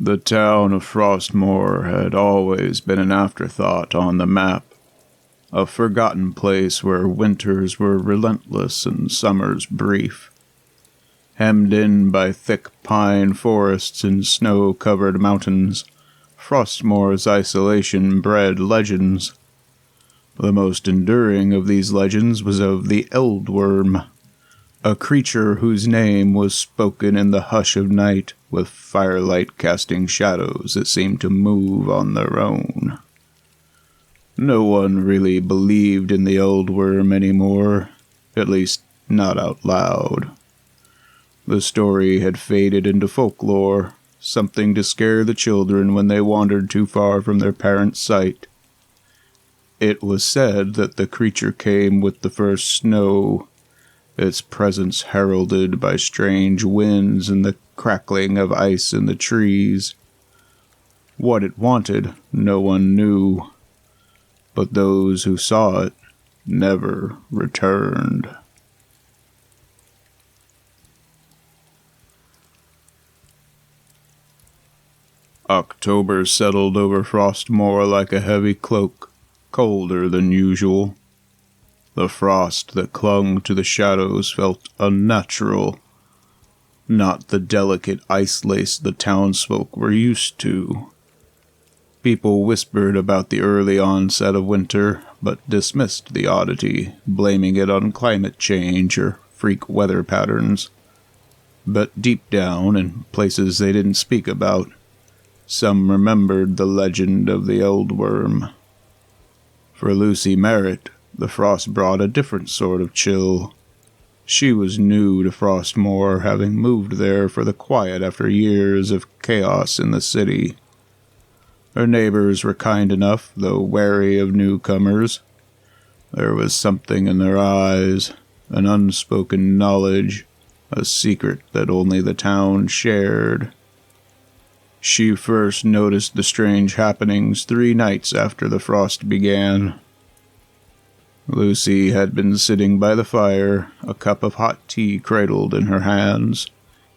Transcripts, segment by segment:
The town of Frostmoor had always been an afterthought on the map, a forgotten place where winters were relentless and summers brief. Hemmed in by thick pine forests and snow-covered mountains, Frostmoor's isolation bred legends. The most enduring of these legends was of the Eldwyrm, a creature whose name was spoken in the hush of night, with firelight casting shadows that seemed to move on their own. No one really believed in the Eldwyrm anymore, at least not out loud. The story had faded into folklore, something to scare the children when they wandered too far from their parents' sight. It was said that the creature came with the first snow, its presence heralded by strange winds and the crackling of ice in the trees. What it wanted, no one knew, but those who saw it never returned. October settled over Frostmoor like a heavy cloak, colder than usual. The frost that clung to the shadows felt unnatural, not the delicate ice lace the townsfolk were used to. People whispered about the early onset of winter, but dismissed the oddity, blaming it on climate change or freak weather patterns. But deep down, in places they didn't speak about, some remembered the legend of the Eldwyrm. For Lucy Merritt, the frost brought a different sort of chill. She was new to Frostmoor, having moved there for the quiet after years of chaos in the city. Her neighbors were kind enough, though wary of newcomers. There was something in their eyes, an unspoken knowledge, a secret that only the town shared. She first noticed the strange happenings 3 nights after the frost began. Lucy had been sitting by the fire, a cup of hot tea cradled in her hands,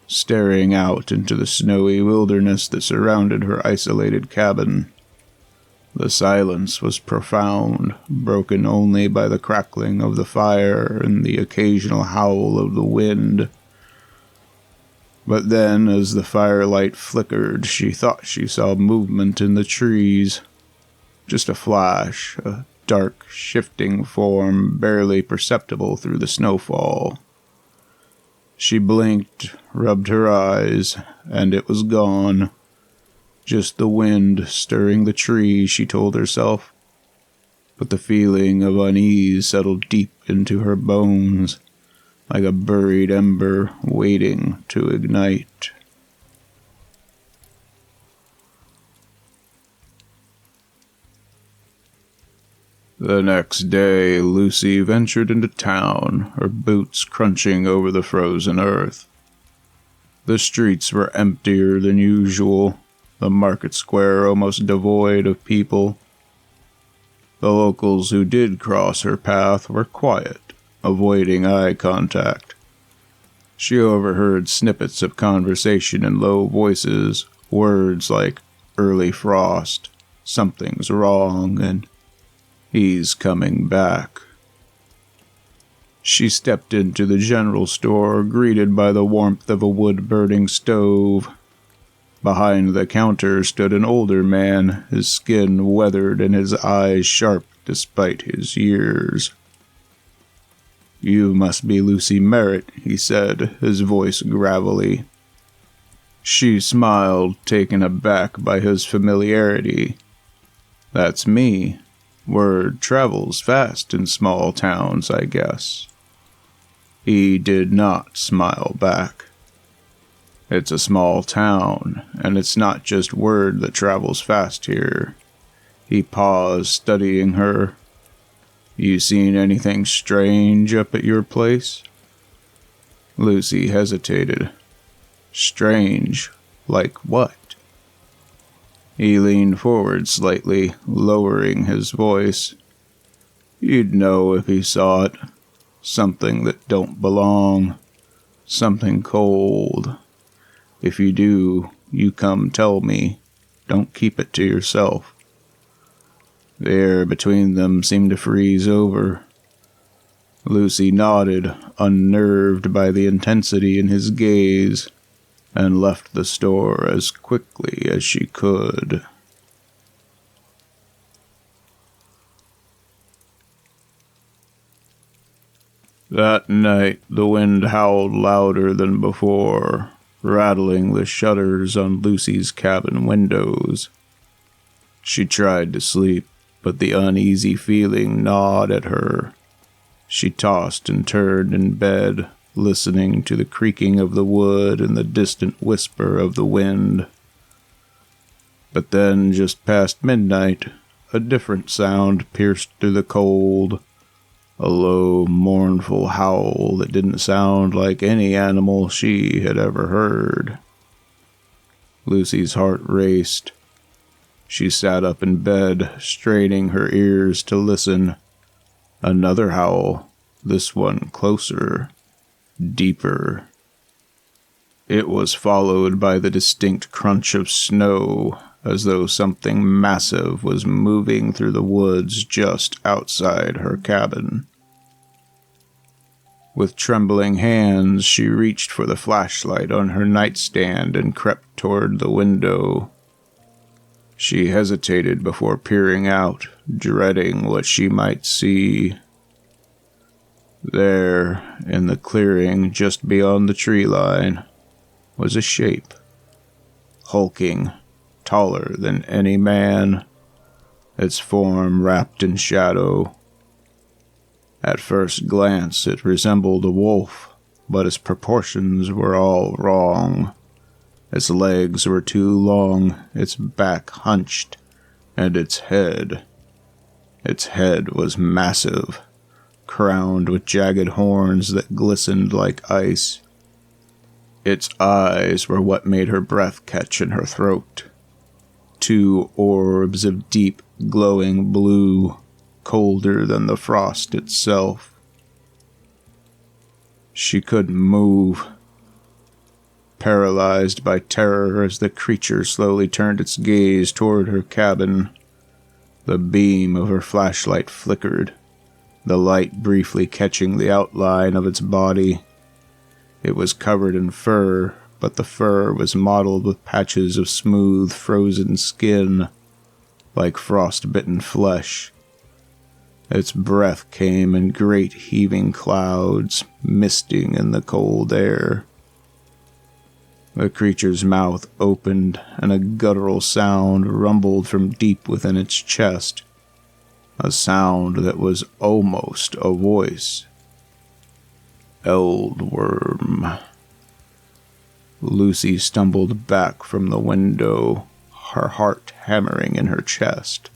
staring out into the snowy wilderness that surrounded her isolated cabin. The silence was profound, broken only by the crackling of the fire and the occasional howl of the wind. But then, as the firelight flickered, she thought she saw movement in the trees. Just a flash, a dark, shifting form barely perceptible through the snowfall. She blinked, rubbed her eyes, and it was gone. Just the wind stirring the trees, she told herself. But the feeling of unease settled deep into her bones, like a buried ember waiting to ignite. The next day, Lucy ventured into town, her boots crunching over the frozen earth. The streets were emptier than usual, the market square almost devoid of people. The locals who did cross her path were quiet, avoiding eye contact. She overheard snippets of conversation in low voices, words like early frost, something's wrong, and he's coming back. She stepped into the general store, greeted by the warmth of a wood-burning stove. Behind the counter stood an older man, his skin weathered and his eyes sharp despite his years. "You must be Lucy Merritt," he said, his voice gravelly. She smiled, taken aback by his familiarity. "That's me. Word travels fast in small towns, I guess." He did not smile back. "It's a small town, and it's not just word that travels fast here." He paused, studying her. "You seen anything strange up at your place?" Lucy hesitated. "Strange? Like what?" He leaned forward slightly, lowering his voice. "You'd know if you saw it. Something that don't belong. Something cold. If you do, you come tell me. Don't keep it to yourself." The air between them seemed to freeze over. Lucy nodded, unnerved by the intensity in his gaze, and left the store as quickly as she could. That night, the wind howled louder than before, rattling the shutters on Lucy's cabin windows. She tried to sleep, but the uneasy feeling gnawed at her. She tossed and turned in bed, listening to the creaking of the wood and the distant whisper of the wind. But then, just past midnight, a different sound pierced through the cold. A low, mournful howl that didn't sound like any animal she had ever heard. Lucy's heart raced. She sat up in bed, straining her ears to listen. Another howl, this one closer, deeper. It was followed by the distinct crunch of snow, as though something massive was moving through the woods just outside her cabin. With trembling hands, she reached for the flashlight on her nightstand and crept toward the window. She hesitated before peering out, dreading what she might see. There, in the clearing just beyond the tree line, was a shape, hulking, taller than any man, its form wrapped in shadow. At first glance, it resembled a wolf, but its proportions were all wrong. Its legs were too long, its back hunched, and its head was massive, crowned with jagged horns that glistened like ice. Its eyes were what made her breath catch in her throat. Two orbs of deep, glowing blue, colder than the frost itself. She couldn't move. Paralyzed by terror as the creature slowly turned its gaze toward her cabin, the beam of her flashlight flickered, the light briefly catching the outline of its body. It was covered in fur, but the fur was mottled with patches of smooth, frozen skin, like frost-bitten flesh. Its breath came in great heaving clouds, misting in the cold air. The creature's mouth opened, and a guttural sound rumbled from deep within its chest, a sound that was almost a voice. Eldwyrm. Lucy stumbled back from the window, her heart hammering in her chest.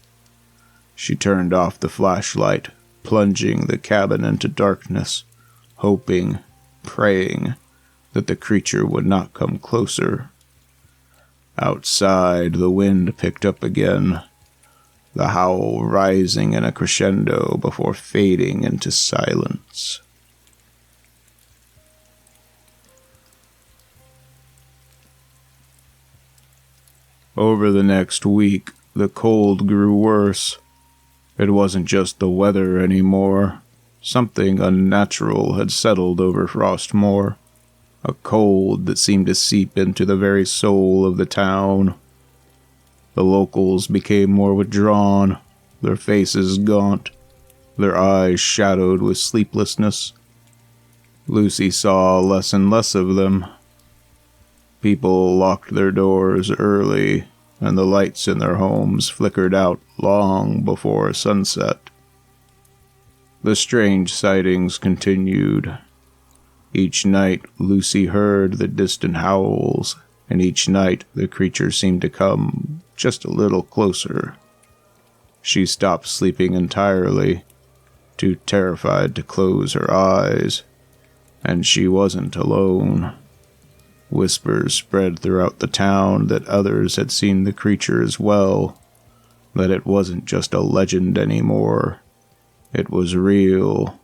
She turned off the flashlight, plunging the cabin into darkness, hoping, praying, that the creature would not come closer. Outside, the wind picked up again, the howl rising in a crescendo before fading into silence. Over the next week, the cold grew worse. It wasn't just the weather anymore. Something unnatural had settled over Frostmoor. A cold that seemed to seep into the very soul of the town. The locals became more withdrawn, their faces gaunt, their eyes shadowed with sleeplessness. Lucy saw less and less of them. People locked their doors early, and the lights in their homes flickered out long before sunset. The strange sightings continued. Each night, Lucy heard the distant howls, and each night the creature seemed to come just a little closer. She stopped sleeping entirely, too terrified to close her eyes, and she wasn't alone. Whispers spread throughout the town that others had seen the creature as well, that it wasn't just a legend anymore. It was real,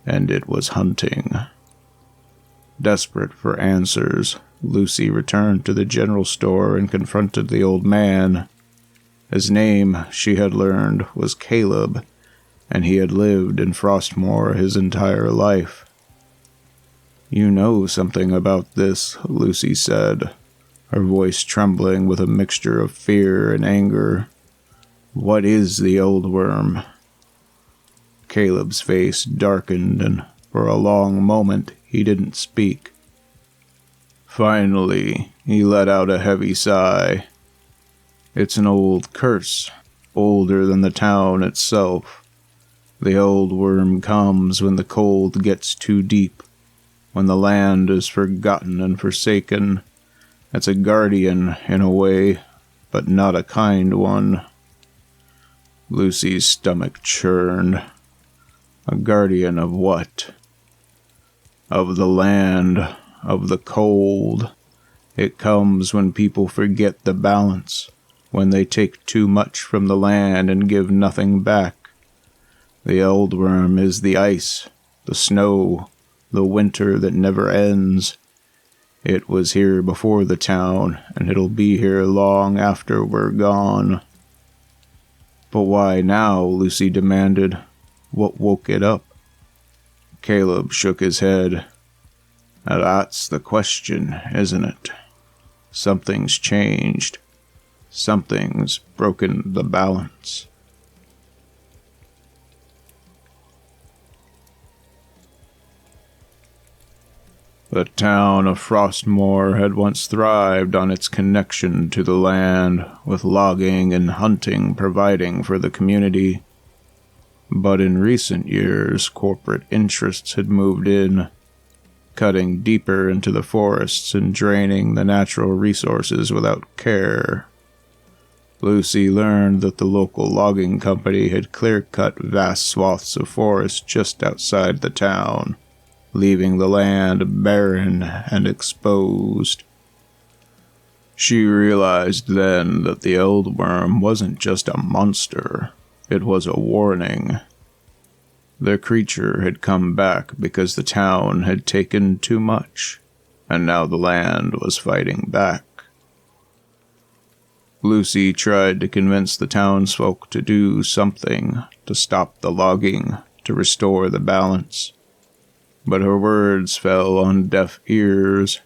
and it was hunting. Desperate for answers, Lucy returned to the general store and confronted the old man. His name, she had learned, was Caleb, and he had lived in Frostmoor his entire life. "You know something about this," Lucy said, her voice trembling with a mixture of fear and anger. "What is the Eldwyrm?" Caleb's face darkened, and for a long moment he didn't speak. Finally, he let out a heavy sigh. "It's an old curse, older than the town itself. The Eldwyrm comes when the cold gets too deep, when the land is forgotten and forsaken. It's a guardian, in a way, but not a kind one." Lucy's stomach churned. A guardian of what? Of the land, of the cold. It comes when people forget the balance, when they take too much from the land and give nothing back. The Eldwyrm is the ice, the snow, the winter that never ends. It was here before the town, and it'll be here long after we're gone. "But why now?" Lucy demanded. "What woke it up?" Caleb shook his head. "That's the question, isn't it? Something's changed. Something's broken the balance." The town of Frostmoor had once thrived on its connection to the land, with logging and hunting providing for the community. But in recent years, corporate interests had moved in, cutting deeper into the forests and draining the natural resources without care. Lucy learned that the local logging company had clear-cut vast swaths of forest just outside the town, leaving the land barren and exposed. She realized then that the Eldwyrm wasn't just a monster, it was a warning. The creature had come back because the town had taken too much, and now the land was fighting back. Lucy tried to convince the townsfolk to do something, to stop the logging, to restore the balance. But her words fell on deaf ears.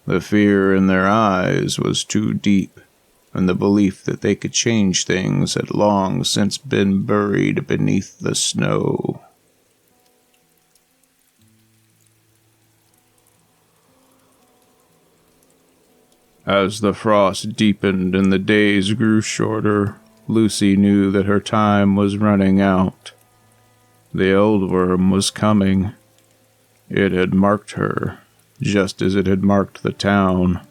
The fear in their eyes was too deep, and the belief that they could change things had long since been buried beneath the snow. As the frost deepened and the days grew shorter, Lucy knew that her time was running out. The Eldwyrm was coming. It had marked her, just as it had marked the town.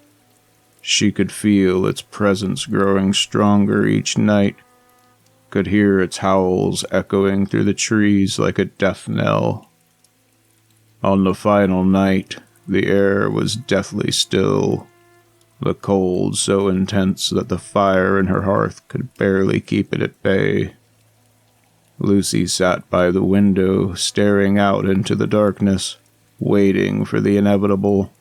She could feel its presence growing stronger each night, could hear its howls echoing through the trees like a death knell. On the final night, the air was deathly still, the cold so intense that the fire in her hearth could barely keep it at bay. Lucy sat by the window, staring out into the darkness, waiting for the inevitable.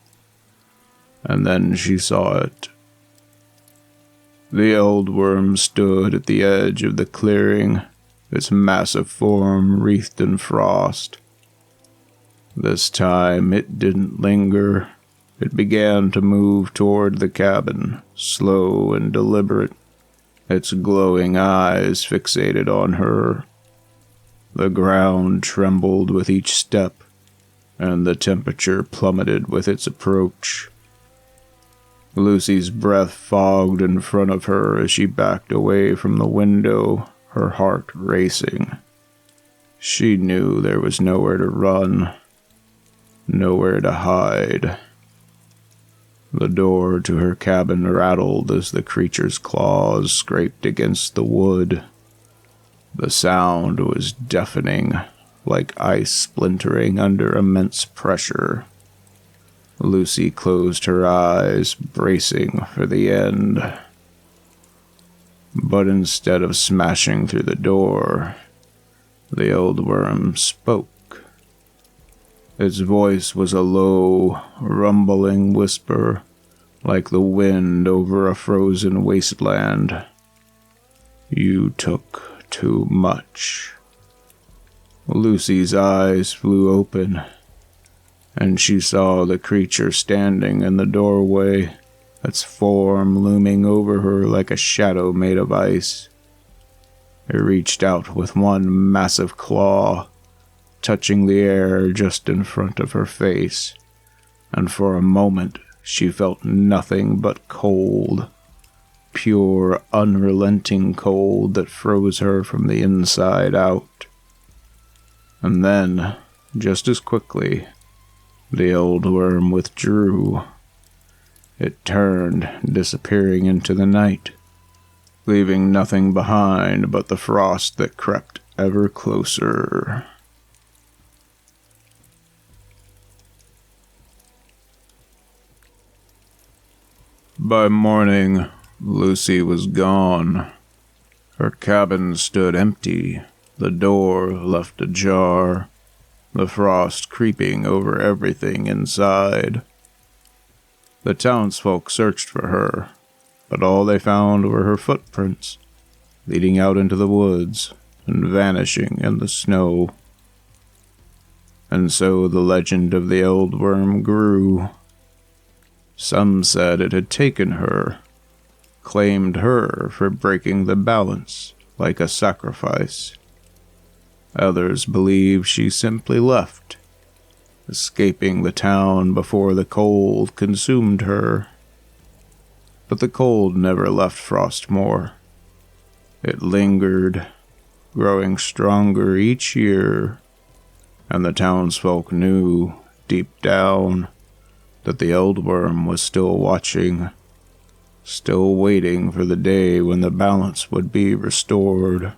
And then she saw it. The Eldwyrm stood at the edge of the clearing, its massive form wreathed in frost. This time it didn't linger. It began to move toward the cabin, slow and deliberate, its glowing eyes fixated on her. The ground trembled with each step, and the temperature plummeted with its approach. Lucy's breath fogged in front of her as she backed away from the window, her heart racing. She knew there was nowhere to run, nowhere to hide. The door to her cabin rattled as the creature's claws scraped against the wood. The sound was deafening, like ice splintering under immense pressure. Lucy closed her eyes, bracing for the end. But instead of smashing through the door, the Eldwyrm spoke. Its voice was a low, rumbling whisper, like the wind over a frozen wasteland. You took too much. Lucy's eyes flew open, and she saw the creature standing in the doorway, its form looming over her like a shadow made of ice. It reached out with one massive claw, touching the air just in front of her face, and for a moment she felt nothing but cold, pure, unrelenting cold that froze her from the inside out. And then, just as quickly, the Eldwyrm withdrew. It turned, disappearing into the night, leaving nothing behind but the frost that crept ever closer. By morning, Lucy was gone. Her cabin stood empty, the door left ajar, the frost creeping over everything inside. The townsfolk searched for her, but all they found were her footprints, leading out into the woods and vanishing in the snow. And so the legend of the Eldwyrm grew. Some said it had taken her, claimed her for breaking the balance like a sacrifice. Others believed she simply left, escaping the town before the cold consumed her. But the cold never left Frostmoor. It lingered, growing stronger each year, and the townsfolk knew, deep down, that the Eldwyrm was still watching, still waiting for the day when the balance would be restored,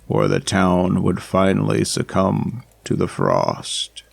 or the town would finally succumb to the frost.